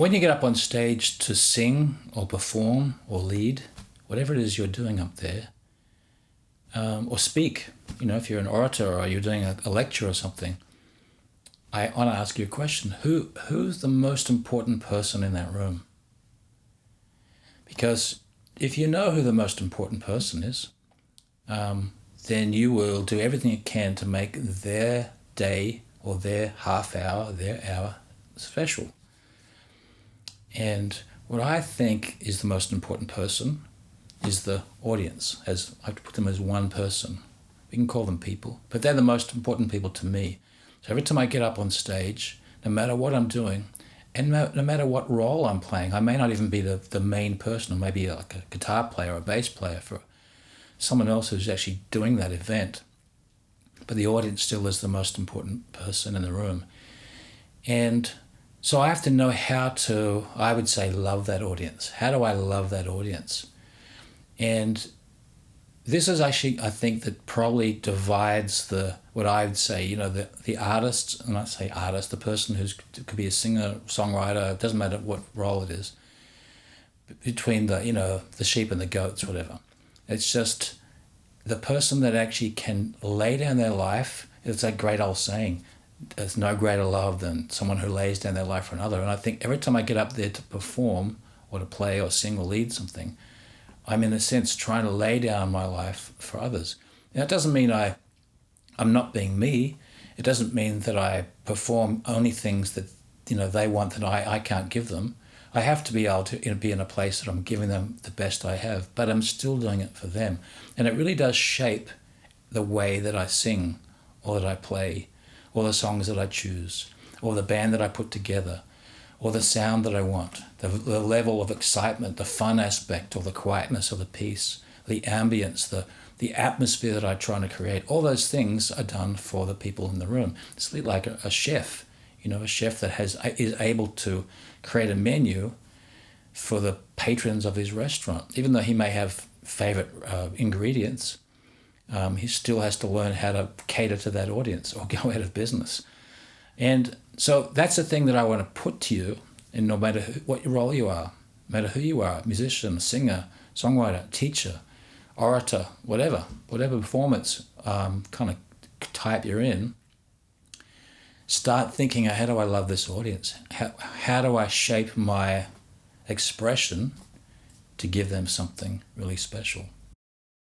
when you get up on stage to sing or perform or lead, whatever it is you're doing up there, or speak, if you're an orator or you're doing a lecture or something, I want to ask you a question. Who's the most important person in that room? Because if you know who the most important person is, then you will do everything you can to make their day or their half hour, their hour special. And what I think is the most important person is the audience. As I put them as one person. We can call them people, but they're the most important people to me. So every time I get up on stage, no matter what I'm doing, and no matter what role I'm playing, I may not even be the main person, or maybe like a guitar player or a bass player for someone else who's actually doing that event. But the audience still is the most important person in the room. And so I have to know how to, I would say, love that audience. How do I love that audience? And this is actually, I think, that probably divides what I would say, the artist, and I say artist, the person could be a singer, songwriter, it doesn't matter what role it is, between the sheep and the goats, whatever. It's just the person that actually can lay down their life. It's that great old saying, there's no greater love than someone who lays down their life for another. And I think every time I get up there to perform or to play or sing or lead something, I'm in a sense trying to lay down my life for others. Now, it doesn't mean I'm not being me. It doesn't mean that I perform only things that they want that I can't give them. I have to be able to be in a place that I'm giving them the best I have, but I'm still doing it for them. And it really does shape the way that I sing or that I play or the songs that I choose or the band that I put together or the sound that I want, the level of excitement, the fun aspect or the quietness of the piece, the ambience, the atmosphere that I'm trying to create. All those things are done for the people in the room. It's like a chef, a chef that is able to create a menu for the patrons of his restaurant. Even though he may have favorite ingredients, he still has to learn how to cater to that audience or go out of business. And so that's the thing that I want to put to you, and no matter what role you are, no matter who you are, musician, singer, songwriter, teacher, orator, whatever performance kind of type you're in, start thinking, how do I love this audience? How do I shape my expression to give them something really special?